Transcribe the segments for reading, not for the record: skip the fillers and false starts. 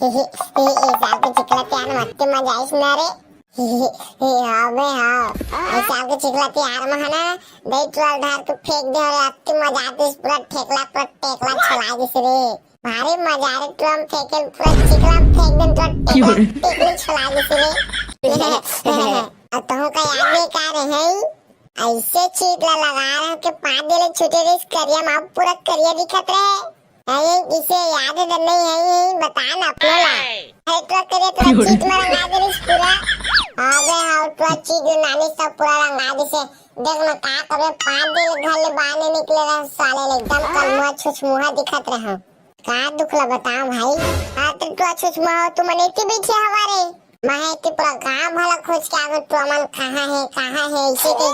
सारखं चिखलात यार मस्त मजा येणार रे. हाँ बे हाँ, ऐसा आपके चिखलाती यार महाना दही तुला धार तू फेंक दे और अति मजा आती है पूरा टेकला छुड़ा दिस रे. भारी मजा आ रही तुम फेंके पूरा चिखला फेंक दे तुला टेकली छुड़ा दिस रे. तो का याद नहीं कर रहे हैं ऐसे चीटला लगा रहे कि पादे छुटे रे करिया माँ पूरा करिया दिखत रहे. अरे इसे याद नहीं है बता ना अपना ला. अरे तो करे तो चीट में रंगा दे इस पूरा. अबे हाँ तो चीट नानी सब पूरा रंगा दे से. देख ना का करे पादे घर ले बाहर निकले रहे साले एकदम कलमुआ छुछमुहा दिखत रहे. का दुखला बताओ भाई. हाँ तो छुछमुहा तू मने के पीछे हमारे मैं ते पूरा गांव भला खोज के आगे तो अमन कहाँ है इसे के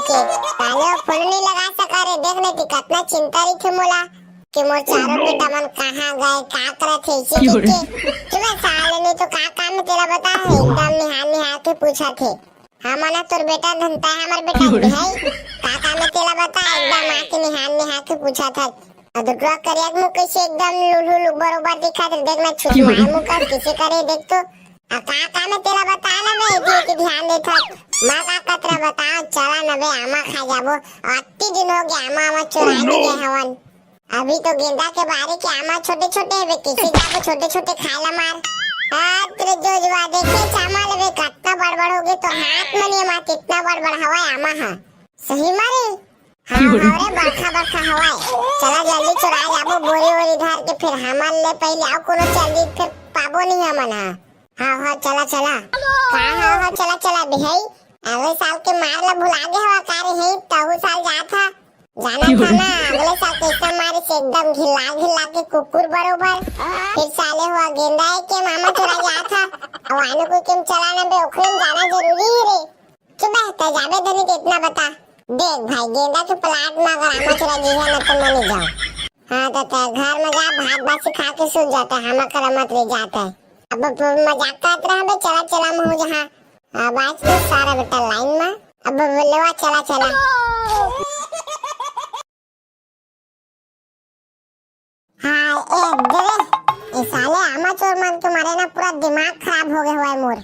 साले फोन नहीं लगा सका रे. देखने की कितना चिंता रही थी मोला कि मोर चारों बेटा मन कहाँ गए का करत थे इसे के. तुम्हें साले ने तो का काम में तेरा बता है एकदम निहाल के पूछा थे. हमारा तोर बेटा धनता है हमार बेटा है का काम में तेरा बता एकदम आके निहाल के पूछा था. अदुआ करिया मुंह कैसे एकदम लुलु बरोबर दिखा दे. देखना छुपा मुंह का किसे करे देख तो का में तेरा बता ना बे कि ध्यान दे था. माँ का कतरा बताओ चला ना बे आमा खा जाबो. अति दिन हो गया आमा चुरा लिए हवन. अभी तो गेंदा के बारे के आमा छोटे है किसी जाबो छोटे खाला मार. तेरे जो जुआ देखे चामा लगे कितना बड़बड़ हो गए तो हाथ मनिए माँ कितना बड़बड़ हवा आमा हा सही मारे. हाँ रे बरखा हवा. चला जल्दी चुरा जाबो बोरी धर के फिर हमार ले पहले आओ कोनो जल्दी फिर पाबो नहीं हमन. हाँ चला चला बिहाई अगले साल के मार ला भुला गए हवा कारे है तहु साल जाना था ना अगले साल कैसा मारे से एकदम घिला के कुकुर बरोबर. फिर साले हुआ गेंदा है के मामा चुरा गया था अब आने को केम चलाना बे ओखरे में जाना जरूरी है रे. चुप है जाबे धनी के इतना बता. देख भाई गेंदा के प्लाट में अगर आमा चुरा गया ना तो मैं नहीं जाऊँ. हाँ तो घर में जा भात बासी खा के सो जाता है हम करमत ले जाता है. अब मजाक करत रहा बे चला मैं हो जहाँ अब आज तो सारा बेटा लाइन में अब लेवा चला. हाँ ए साले आमा चोर मन के मारे ना पूरा दिमाग खराब हो गया हुआ है मोर.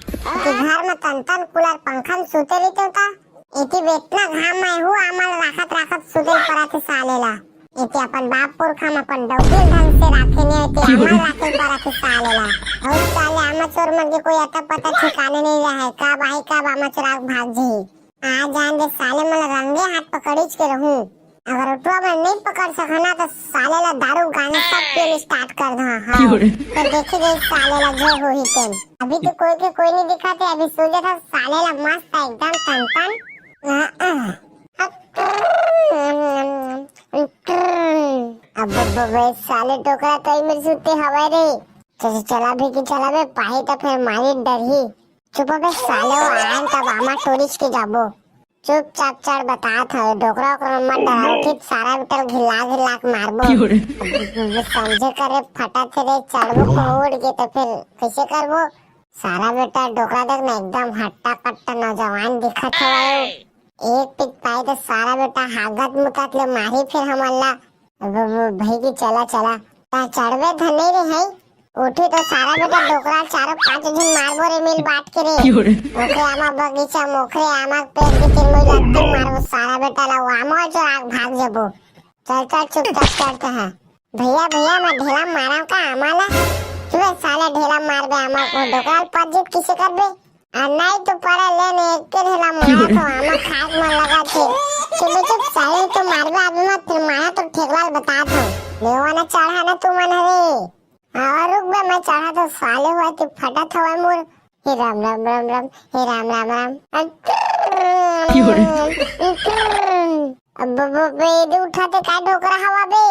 कि घर में तन कूलर पंखा में सोते रहते था इति बेतना घाम में हूँ आमा राखत सुते पड़ा थे साले ला. इति अपन बाप पुरखा में अपन डौके ढंग से राखे नहीं इति आमा राखे पड़ा थे साले ला. और साले आमा चोर मन के कोई अता पता ठिकाने नहीं रहा है कब आई कब आमा चोर भाग जाए. आज जान दे साले मन रंगे हाथ पकड़ीच के रहूं. अगर उठवा में नहीं पकड़ सकना तो साले ला दारू गाने सब पीने स्टार्ट कर दो. हाँ तो देखे गए साले ला जो हो ही तेन. अभी तो कोई नहीं दिखा थे अभी सोचा था साले ला मस्त एकदम तन अब साले टोकरा तो मेरे सुते हवा रे. चला बे पाही तो फिर मारी डर ही. चुप बे साले वो आए तब आमा टोरिच के जाबो. चुपचाप चढ़ बता था डोकरा को मत डराओ ठीक सारा बिटल घिला के मारबो. समझे करे फटा थे रे चढ़बो को उड़ के तो फिर कैसे करबो. सारा बेटा डोकरा देखना एकदम हट्टा कट्टा नौजवान दिखत है. एक पिक पाए तो सारा बेटा हागत मुकत ले मारी फिर हमला भाई की चला ता चढ़वे धने रे है. उठी तो सारा बेटा डोकरा 4-5 दिन मारबो रे मिल बांट के रे. ओके आमा बगीचा मोखरे आमा पेड़ के तीर में लगते मारबो सारा बेटा ला आमा जो आग भाग जाबो. चल चुपचाप चढ़ते हैं भैया मैं ढेला मारा का आमा ला. तू साला ढेला मार बे आमा को डोकरा पजित किसे करबे. नहीं तो पड़ा लेने एक के ढेला मारा तो आमा खाक में लगा थे. चुप साले तो मारबे अभी मत फिर मारा तो ठेकलाल बता था लेवाना चढ़ा ना तू मन रे. और रुक बे मैं चढ़ा तो साले हुआ तो फटा था मोर. हे राम हे राम अब बे उठाते का डोकरा हवा बे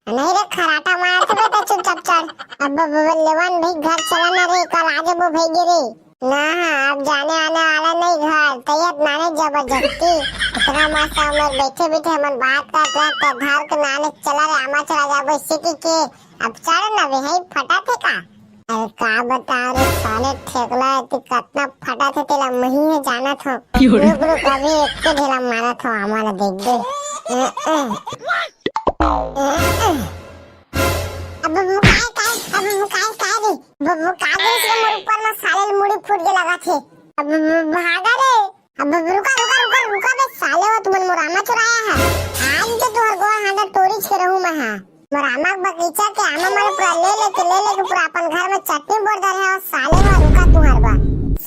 नहीं रे खराटा मारा था बेटा चुपचाप चढ़. अब लेवन भाई घर चला ना रे कल आजे वो भाई गिरे ना. अब जाने आने वाला नहीं घर तैयार नाने जबरदस्ती इतना मस्त उमर बैठे हमन बात करते धार के नाने चला रे आमा चला जाबो इससे के अब चढ़ ना बे है फटा थे का. अरे का बता रे साले ठेकला तो कितना फटा थे तेला मही है जाना था. रुक अभी एक के ढेला मारा था हमारा देख दे. अब मुकाई रे वो कागज के मोर ऊपर में साले मुड़ी फूट के लगा थे। अब भागा रे। अब रुका बे साले वो तुमन मोरामा चुराया है। आज तो तोहर गोवा हांडा टोरीच के रहूं मैं हां। मोरामा बगीचा के आमा मारे पूरा ले के पूरा अपन घर में चटनी बोर दे है। और साले वो रुका तुहर बा।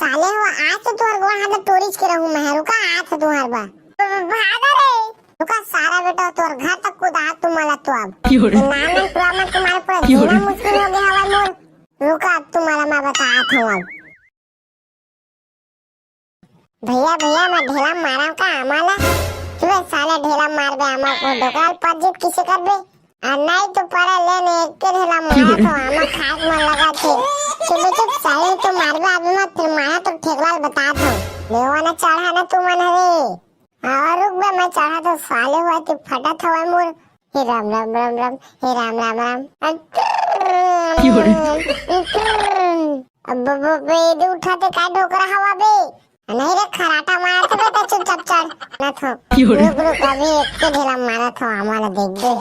साले वो आज तो तोहर गोवा हांडा टोरीच के रहूं मैं। रुका आज तो तुहर बा। भागा रे। रुका सारा बेटा तोहर घर तक कूदा तुम्हारा तो अब। नाना तुआ में तुम्हारे पूरा जीना मुश्किल हो गया हवा मोर। रुका तुम्हारा मैं बतात हूं अब। भैया मैं ढेला मारा का आमाला। तुम्हें साले ढेला मार बे आमा को दोकान पर जीत किसे कर बे। नहीं तो पड़ा लेने एक के ढेला मारा तो आमा खाक में लगा थे। चुप साले तो मार बे आदमी मत फिर मारा तो ठेकलाल बतात हूं। लेवाना चढ़ा ना तू मन रे। और रुक बे मैं चढ़ा तो साले हुआ तो फटा था मोर। हे राम राम राम राम हे राम राम राम। अब बे उठाते का ढोकरा हवा बे। नहीं रे खराटा मारा था बेटा चुपचाप चढ़ ना थो। रुक अभी एक के ढेला मारा था हमारा देख दे।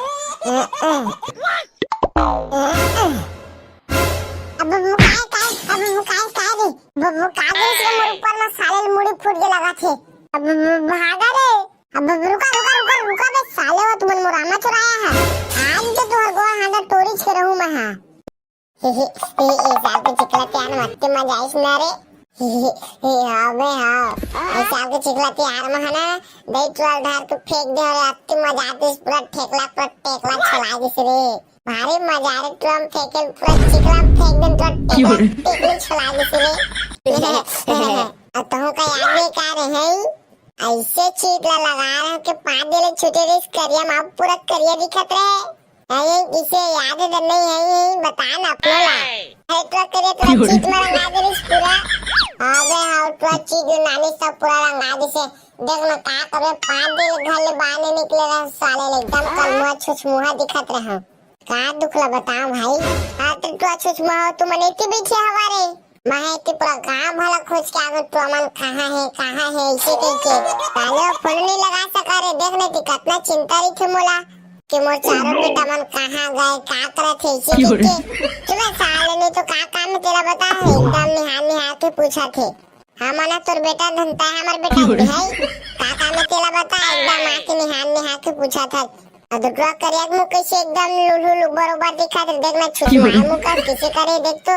अब वो काय रे। वो कागज के मोर ऊपर में साले मुड़ी फूट के लगा थे। अब भागा रे। अब रुका बे साले वो तुमन मोरामा चुराया है। आज तो तोहर गोवा हांडा टोरीच के रहूं मैं हां। ए साल के चिकलाते आन मत्ते मजा आइस ना रे। हाँ बे हाँ। इस साल के चिकलाते यार में है ना दही ट्रल धार तो फेंक दे और अत्ते मजा आती इस पूरा टेकला चला दिस रे। भारी मजा आ रे ट्रम फेंके पूरा चिकला फेंक दे तो टेकली चला दिस रे। तो का याद नहीं कर रहे हैं। ऐसे चीटला लगा रहे के पादे छुटे रे करिया मां पूरा करिया दिखत रे। इसे याद नहीं है बता ना अपना ला। है तो करे तो चीट में रंगा दे इस पूरा। अबे हाउ तो चीट नानी सब पूरा रंगा दे से। देख ना का करे पादे घर ले बाने निकले रहा साले एकदम कलमुआ छुछमुहा दिखत रहा। का दुखला बताओ भाई। हां तो छुछमुहा तू मने के पीछे हवारे। मैं ते पूरा गांव भला खोज के आगे तो मन कहां है इसे के साले फोन नहीं लगा सका रे। देख ले कितना चिंता रही थे मोला कि मोर चारों बेटा मन कहां गए का करे थे इसे के। तुम्हें साले ने तो का काम में तेरा बता है एकदम निहाल के पूछा थे। हमारा तोर बेटा धनता है हमार बेटा है का काम में तेरा बता एकदम आके निहाल के पूछा था। दूसरा करिया मुंह कैसे एकदम लुलु बरोबर दिखा दे। देख मैं छुपा मुंह का किसे करे देख तो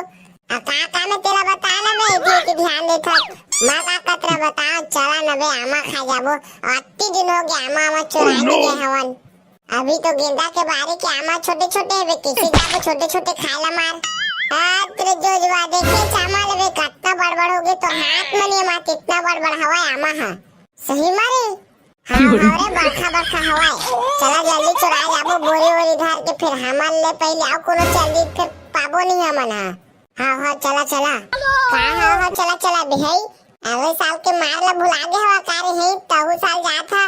का में तेरा बता ना बे कि ध्यान दे था। मां का कतरा बता चला ना बे आमा खा जाबो। अति दिन हो गया आमा चुरा के हवन। अभी तो गेंदा के बारे के आमा छोटे है बे किसी जाबो छोटे खाला मार। तेरे जो जवा देखे चामा ले कितना बड़बड़ हो गए तो हाथ में नहीं मार कितना बड़बड़ हवा आमा हां सही मारे। हां रे बरखा हवा चला जल्दी चुरा जाबो बोरी धर के फिर हमन ले पहले आओ कोनो जल्दी फिर पाबो नहीं हमन। हाँ चला चला बिहाई अगले साल के मार ला भुला गए हवा कारे है तहु साल जाना था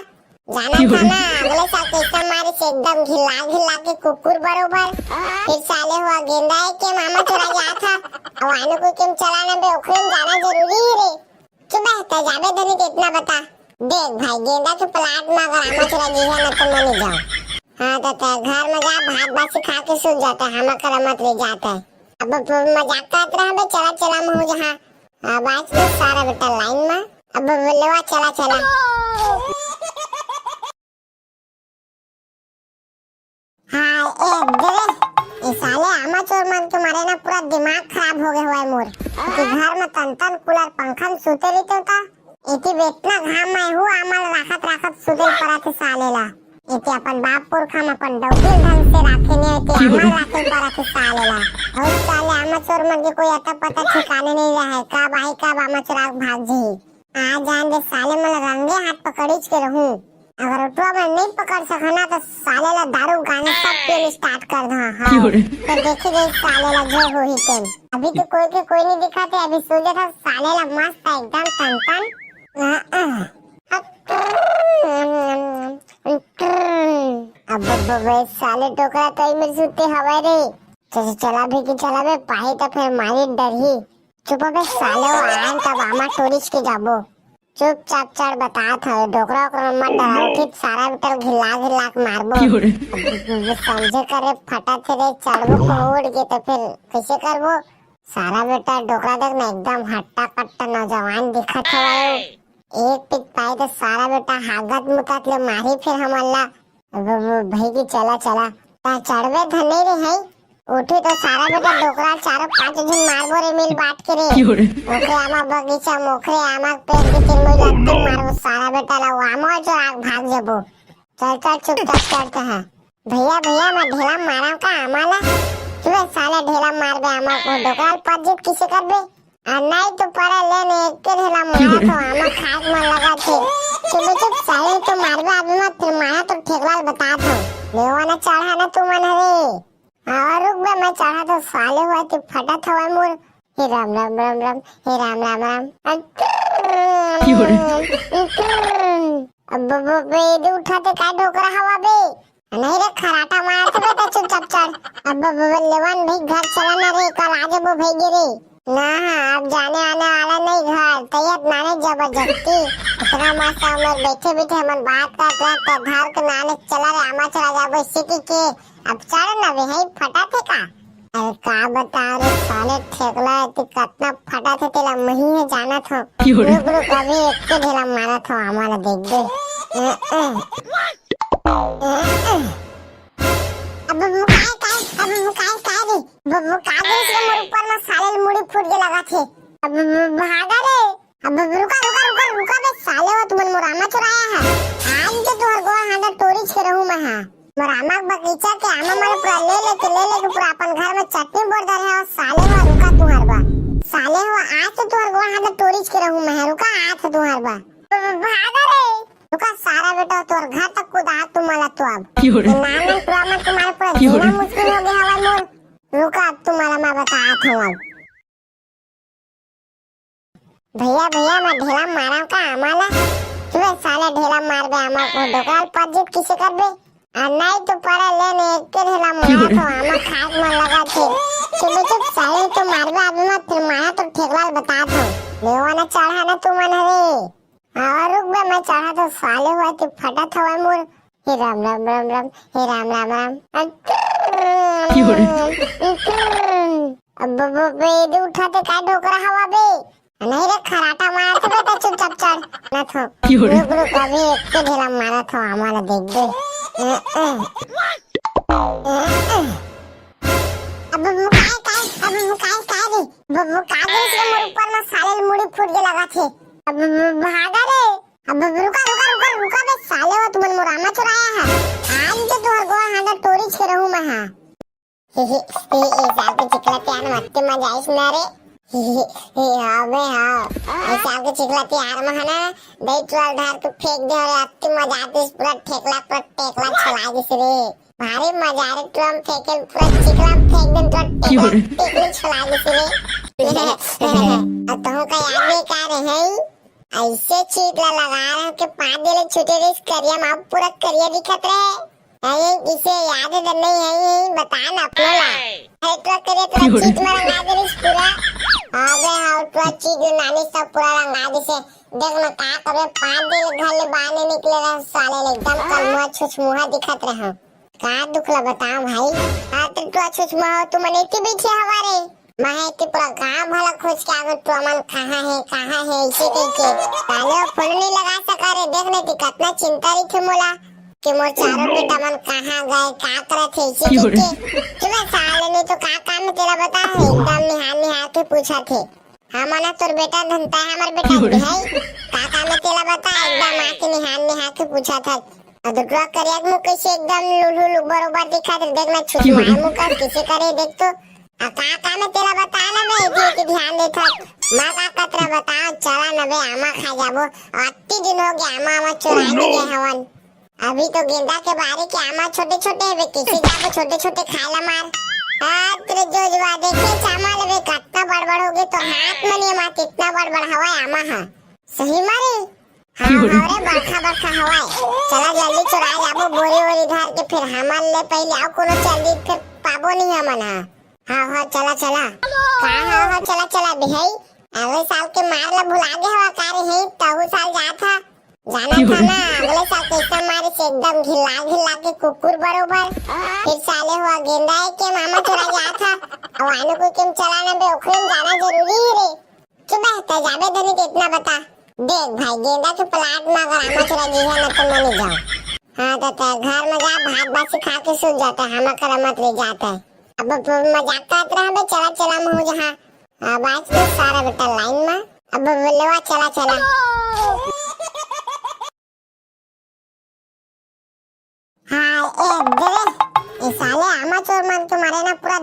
ना। अगले साल कैसा मारे से एकदम घिला के कुकुर बरोबर। फिर साले हुआ गेंदा है के मामा चुरा गया था। अब आने को केम चलाना बे ओखरे में जाना जरूरी है रे। चुप है जाबे धनी कितना बता। देख भाई गेंदा के प्लाट में अगर आमा चुरा गई है ना तो मैं नहीं जाऊं। हाँ तो घर में जा भात बासी खा के सो जाता है हम करमत ले जाता है। अब मजाक करत रहा बे चला मैं जहां आवाज में सारा बेटा लाइन में। अब लेवा चला हां ए साले आमा चोर मन के मारे ना पूरा दिमाग खराब हो गया हुआ है मोर। कि घर में तन कूलर पंखा में सोते रहते था। इति बेटना घाम में हूं आमा राखत सुते पड़ा थे साले ला। इति अपन बाप पुरखा में अपन डौकी ढंग से राखे नहीं इति आमा राखे पड़ा थे साले ला। और साले आमा चोर मन के कोई अता पता ठिकाने नहीं रहा है। कब आई कब आमा चोराग भाग जी। आज जान दे साले मन रंगे हाथ पकड़ीच के रहूं। अगर उठवा में नहीं पकड़ सकना तो साले ला दारू गाने सब पीने स्टार्ट कर दो। हां तो देखे गए साले ला जो हो ही तेन। अभी तो कोई नहीं दिखा थे। अभी सोचा था साले ला मस्त एकदम टन अब साले टोकरा कई में सुते हवा रे। चला बे पाही तो फिर मारी डर ही। चुप बे साले आन तब आमा टोरिच के जाबो। चुपचाप चढ़ बता था डोकरा को मत डराओ ठीक सारा बिटल घिला के मारबो। समझे करे फटा थे रे चढ़बो को उड़ के तो फिर कैसे करबो। सारा बेटा डोकरा देख ना एकदम हट्टा कट्टा नौजवान दिखत हवे। एक पिक पाई तो सारा बेटा हागत मुतात ले मारी फिर हमला भाई की चला चला ता चढ़वे धने रे है उठी तो सारा बेटा डोकरा चारों पांच जन मारबो रे मिल बात करे ओके आमा बगीचा मोखरे आमा पेड़ के तीर में लत्ती मारबो सारा बेटा ला आमा जो आग भाग जबो चल चल चुपचाप चढ़ते हैं भैया भैया मैं ढेला मारा का आमाला तुझे साले ढेला मार बे आमा को डोकरा पजित किसे कर बे नहीं तो परा लेने एक के ढेला मारा तो आमा खाक मन लगा थे चुप साले तो मार बे अभी मत फिर मारा तो ठेकलाल बता था लेवाना चढ़ा ना तू मन रे और रुक बे मैं चढ़ा तो साले हुआ तो फटा था मोर हे राम राम राम राम हे राम राम राम अब बे उठाते का डोकरा हवा बे नहीं रे खराटा मारा था बेटा चुपचाप चढ़ अब लेवान भाई घर चला ना रे कल आजे वो भाई गिरे ना अब जाने आने वाला नहीं घर तैयार नाने जबरदस्ती इतना मस्त उम्र बैठे बैठे हम बात करते घर के नाने चला रे आमा चला जाबो सिटी के अब चढ़ ना वे है फटा थे का अरे का बता रे साले ठेकला ते कितना फटा थे तेला मही है जाना था रुक रुक अभी एक के ढेला मारा था हमारा देख दे अब वो काय रे इसके मोर ऊपर में साले मुड़ी फूट के लगा थे अब भागा रे अब रुका बे साले वो तुमन मोरामा चुराया है आज तो तोहर गोवा हांडा टोरी छे रहू मैं हां मोरामा बगीचा के आमा मारे पूरा ले के पूरा अपन घर में चटनी बोर दे है और साले वो रुका तुहर बा साले वो आज तो तोहर गोवा हांडा टोरी छे रहू मैं रुका आज तुहर बा भागा रे रुका सारा बेटा तोहर घर तक कूदा तुम्हारा तो अब नाम पुराना तुम्हारे पूरा जीना मुश्किल हो गया हवा मोर रुका तुम्हारा मैं बताया था अब भैया भैया मैं ढेला मारा का आमाला तुझे साले ढेला मार बे आमा को डोकरा पजित किसे कर बे नहीं तो परा लेने एक के ढेला मारा तो आमा खाक मन लगा थे चुप साले तो मार बे अभी मत फिर मारा तो ठेकलाल बता था लेवाना चढ़ा ना तू मन रे और रुक बे मैं चढ़ा तो साले हुआ तो फटा था मोर हे राम राम राम राम हे राम राम राम अब बे उठाते का डोकरा हवा बे नहीं रे खराटा मारा था बेटा चुपचाप चढ़ ना था रुक रुक अभी एक के ढेला मारा था हमारा देख दे अब वो काय रे इसके मोर ऊपर में साले मुड़ी फूट के लगा थे अब भागा रे अब रुका बे साले वो तुमन मोरामा चुराया है आज तो तोहर गोवा हांडा टोरी छे रहू मैं हां ए साल के चिकला त्यान मत्ते मजा आइस ना रे हां बे हां साल के चिकला त्यार में ना दई ट्रल धार तू फेंक दे रे अत्ते मजा आतिस पूरा ठेकला छला दिस रे भारी मजा रे ट्रम फेंके पूरा चिकला फेंक दे तो टेकली छला दिस रे अब तो का याद नहीं कर रहे हैं ऐसे चीटला लगा रहा कि पादले छुटे रे करिया में पूरा करिया दिखत रहे है इसे याद नहीं है बता ना अपना ला है तो करे तो चीट में रंगा दे इस पूरा अबे हाउ तो चीट नानी सब पूरा रंगा दे से देख ना का करे पादले घर ले बाहर निकले रहा साले एकदम कलमुआ छुछमुहा दिखत रहा का दुखला बताओ भाई आ तो छुछमुहा तू मने के बैठे हवारे मैं ते पूरा गांव भला खोज के आगे तो मन कहां है इसे के पहले फोन नहीं लगा सका रे देखने की कितना चिंता रही थी मोला कि मोर चारों बेटा मन कहां गए का करे थे इसे के तुम्हें साले ने तो का काम में तेरा बता है एकदम निहाल के पूछा थे हमारा तोर बेटा धनता है हमार बेटा है का काम में तेरा बता एकदम आके निहाल के पूछा था अदुरा करिया मुंह कैसे एकदम लुलु बरोबर दिखा दे देखना छुपा मुंह का किसे करे देख तो का में तेरा बता ना बे जी के ध्यान दे था मां का कतरा बता चला ना बे आमा खा जाबो अति दिन हो गया आमा चुरा के हवन अभी तो गेंदा के बारे के आमा छोटे है बे किसी जाबो छोटे खाला मार तेरे जो देखे चामा ले कितना बड़बड़ हो गए तो हाथ में नहीं मार कितना बड़बड़ हवा आमा हां सही मारे हां रे बरखा हवा चला जल्दी चुरा जाबो बोरी धार के फिर हमन ले पहले आओ कोनो जल्दी फिर पाबो नहीं हमन हाँ चला चला बिहाई अगले साल के मार ला भुला गए हवा कार है तहु साल जा था जाना था ना अगले साल कृष्ण मारे से एकदम घिला के कुकुर बरोबर। फिर साले हुआ गेंदा है के मामा चला गया था अब आने को केम चलाना बे ओखरे जाना जरूरी है रे। चुप है जाबे धनी के इतना बता देख भाई गेंदा के प्लाट में अगर आमा चला जी है ना तो मैं नहीं जाऊं। हाँ तो घर में जा भात बासी खा के सो जाता है हम कर मत ले जाता है। अब मजाक करत रहा बे चला मैं हो जहां बात में सारा बेटा लाइन में अब लेवा चला हाँ ए दे ये साले आमा चोर मन तुम्हारे ना पूरा